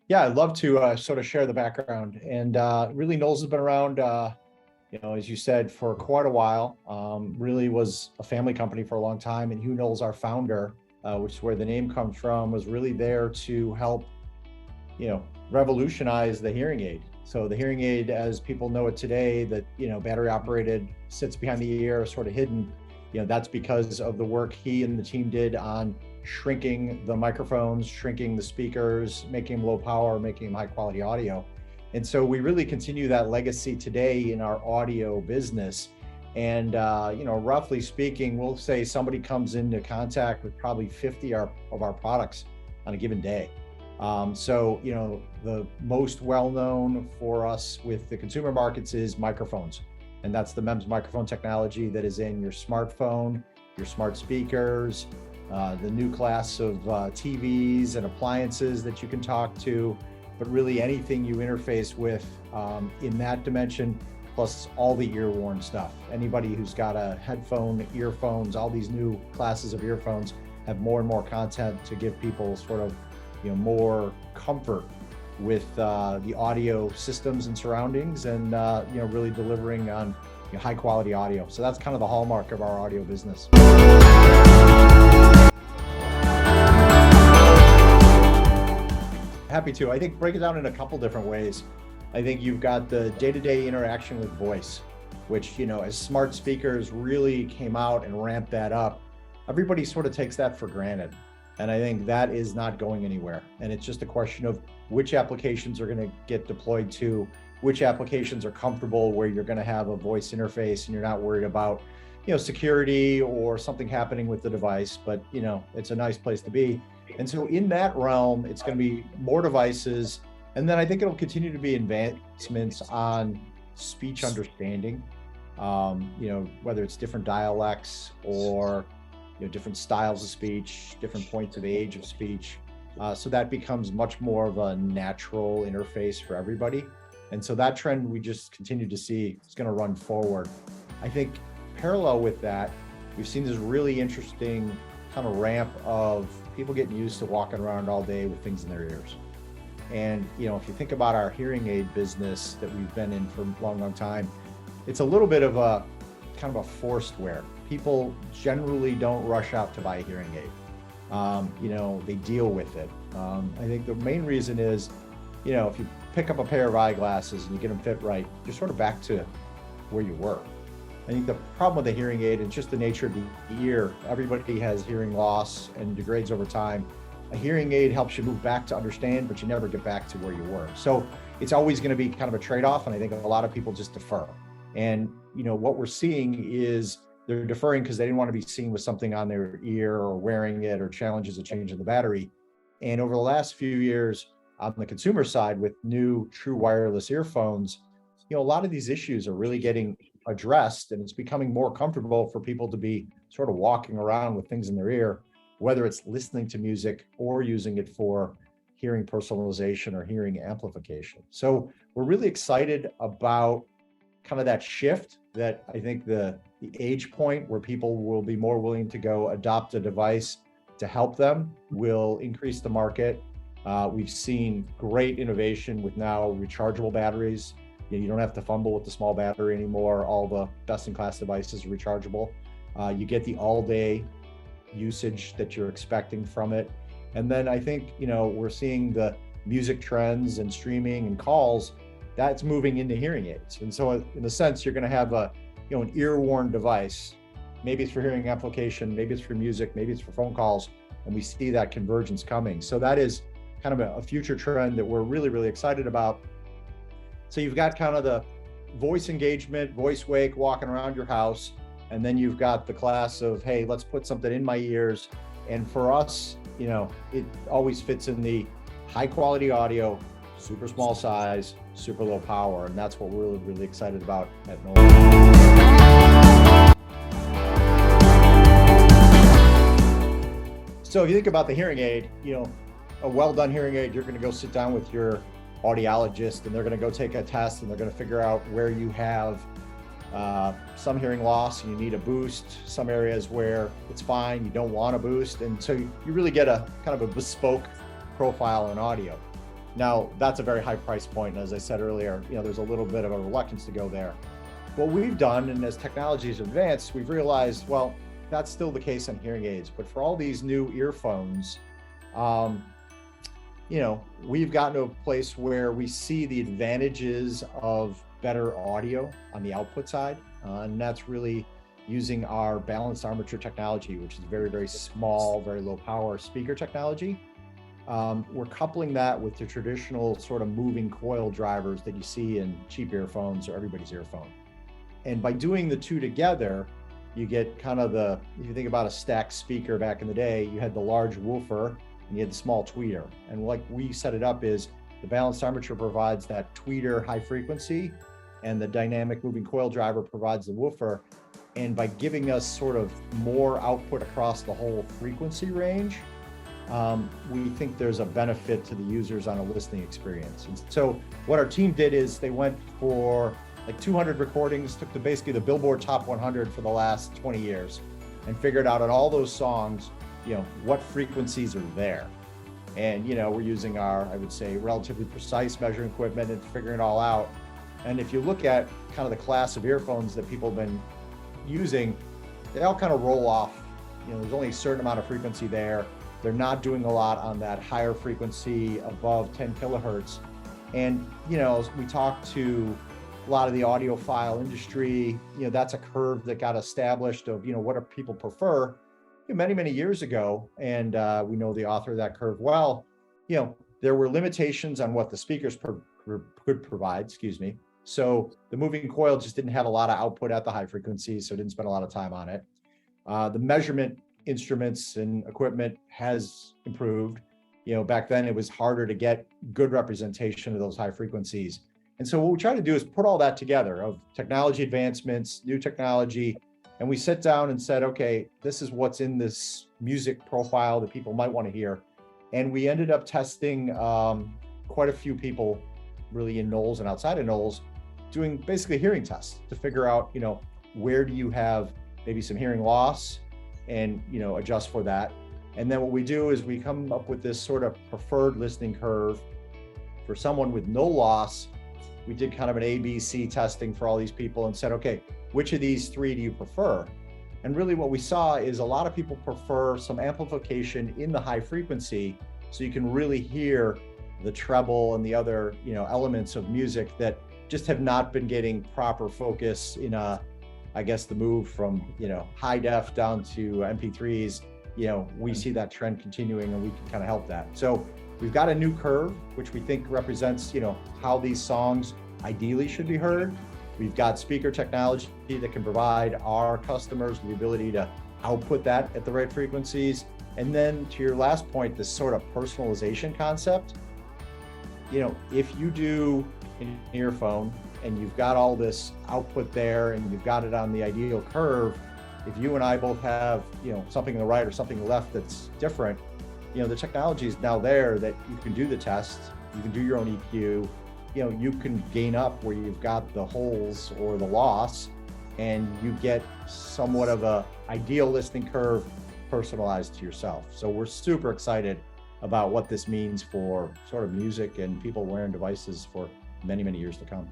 Yeah, I'd love to sort of share the background. And really, Knowles has been around, as you said, for quite a while. Really was a family company for a long time. And Hugh Knowles, our founder, which is where the name comes from, was really there to help, revolutionize the hearing aid. So the hearing aid, as people know it today, that, battery operated, sits behind the ear, sort of hidden. That's because of the work he and the team did on shrinking the microphones, shrinking the speakers, making them low power, making them high quality audio. And so we really continue that legacy today in our audio business. And, roughly speaking, we'll say somebody comes into contact with probably 50 of our products on a given day. The most well-known for us with the consumer markets is microphones. And that's the MEMS microphone technology that is in your smartphone, your smart speakers, the new class of TVs and appliances that you can talk to, but really anything you interface with in that dimension, plus all the ear-worn stuff. Anybody who's got a headphone, earphones, all these new classes of earphones have more and more content to give people sort of more comfort with the audio systems and surroundings, and really delivering on high quality audio. So that's kind of the hallmark of our audio business. Happy to. I think break it down in a couple different ways. I think you've got the day-to-day interaction with voice, which, as smart speakers really came out and ramped that up, everybody sort of takes that for granted. And I think that is not going anywhere. And it's just a question of which applications are going to get deployed to, which applications are comfortable where you're going to have a voice interface and you're not worried about, security or something happening with the device, but, it's a nice place to be. And so in that realm, it's going to be more devices. And then I think it'll continue to be advancements on speech understanding, whether it's different dialects or different styles of speech, different points of age of speech. So that becomes much more of a natural interface for everybody. And so that trend we just continue to see is going to run forward. I think parallel with that, we've seen this really interesting kind of ramp of people getting used to walking around all day with things in their ears. And, if you think about our hearing aid business that we've been in for a long, long time, it's a little bit of a kind of a forced wear. People generally don't rush out to buy a hearing aid. They deal with it. I think the main reason is, if you pick up a pair of eyeglasses and you get them fit right, you're sort of back to where you were. I think the problem with the hearing aid is just the nature of the ear. Everybody has hearing loss and degrades over time. A hearing aid helps you move back to understand, but you never get back to where you were. So it's always going to be kind of a trade-off. And I think a lot of people just defer. And, what we're seeing is they're deferring because they didn't want to be seen with something on their ear or wearing it or challenges of changing the battery. And over the last few years on the consumer side with new true wireless earphones, a lot of these issues are really getting addressed, and it's becoming more comfortable for people to be sort of walking around with things in their ear, whether it's listening to music or using it for hearing personalization or hearing amplification. So we're really excited about kind of that shift, that I think the age point where people will be more willing to go adopt a device to help them will increase the market. We've seen great innovation with now rechargeable batteries. You don't have to fumble with the small battery anymore. All the best-in-class devices are rechargeable. You get the all-day usage that you're expecting from it. And then I think, we're seeing the music trends and streaming and calls, that's moving into hearing aids. And so in a sense, you're going to have an ear-worn device. Maybe it's for hearing application, maybe it's for music, maybe it's for phone calls. And we see that convergence coming. So that is kind of a future trend that we're really, really excited about. So you've got kind of the voice engagement, voice wake, walking around your house. And then you've got the class of, hey, let's put something in my ears. And for us, it always fits in the high quality audio, super small size, super low power. And that's what we're really, really excited about at Knowles. So if you think about the hearing aid, a well-done hearing aid, you're going to go sit down with your audiologist and they're going to go take a test and they're going to figure out where you have some hearing loss and you need a boost, some areas where it's fine, you don't want a boost. And so you really get a kind of a bespoke profile in audio. Now, that's a very high price point. And as I said earlier, there's a little bit of a reluctance to go there. What we've done, and as technology has advanced, we've realized, well, that's still the case on hearing aids, but for all these new earphones, we've gotten to a place where we see the advantages of better audio on the output side. And that's really using our balanced armature technology, which is very, very small, very low power speaker technology. We're coupling that with the traditional sort of moving coil drivers that you see in cheap earphones or everybody's earphone. And by doing the two together, you get kind of if you think about a stacked speaker back in the day, you had the large woofer and you had the small tweeter. And like we set it up is the balanced armature provides that tweeter high frequency, and the dynamic moving coil driver provides the woofer. And by giving us sort of more output across the whole frequency range, we think there's a benefit to the users on a listening experience. And so what our team did is they went for like 200 recordings, took basically the Billboard Top 100 for the last 20 years and figured out on all those songs, what frequencies are there. And, we're using our, I would say, relatively precise measuring equipment and figuring it all out. And if you look at kind of the class of earphones that people have been using, they all kind of roll off. There's only a certain amount of frequency there. They're not doing a lot on that higher frequency above 10 kilohertz. And, as we talk to a lot of the audiophile industry, that's a curve that got established of, what do people prefer many, many years ago. And we know the author of that curve well. There were limitations on what the speakers could provide, So the moving coil just didn't have a lot of output at the high frequencies, so didn't spend a lot of time on it. The measurement instruments and equipment has improved. Back then it was harder to get good representation of those high frequencies. And so what we try to do is put all that together of technology advancements, new technology, and we sat down and said, okay, this is what's in this music profile that people might want to hear. And we ended up testing quite a few people really in Knowles and outside of Knowles, doing basically hearing tests to figure out, where do you have maybe some hearing loss and, adjust for that. And then what we do is we come up with this sort of preferred listening curve for someone with no loss. We did kind of an ABC testing for all these people and said, okay, which of these three do you prefer? And really what we saw is a lot of people prefer some amplification in the high frequency so you can really hear the treble and the other, elements of music that just have not been getting proper focus in the move from, high def down to MP3s. We see that trend continuing and we can kind of help that. So we've got a new curve, which we think represents, how these songs ideally should be heard. We've got speaker technology that can provide our customers the ability to output that at the right frequencies. And then to your last point, this sort of personalization concept, if you do an earphone and you've got all this output there and you've got it on the ideal curve, if you and I both have, something on the right or something on the left that's different, the technology is now there that you can do the test, you can do your own EQ, you can gain up where you've got the holes or the loss, and you get somewhat of a ideal listening curve personalized to yourself. So we're super excited about what this means for sort of music and people wearing devices for many, many years to come.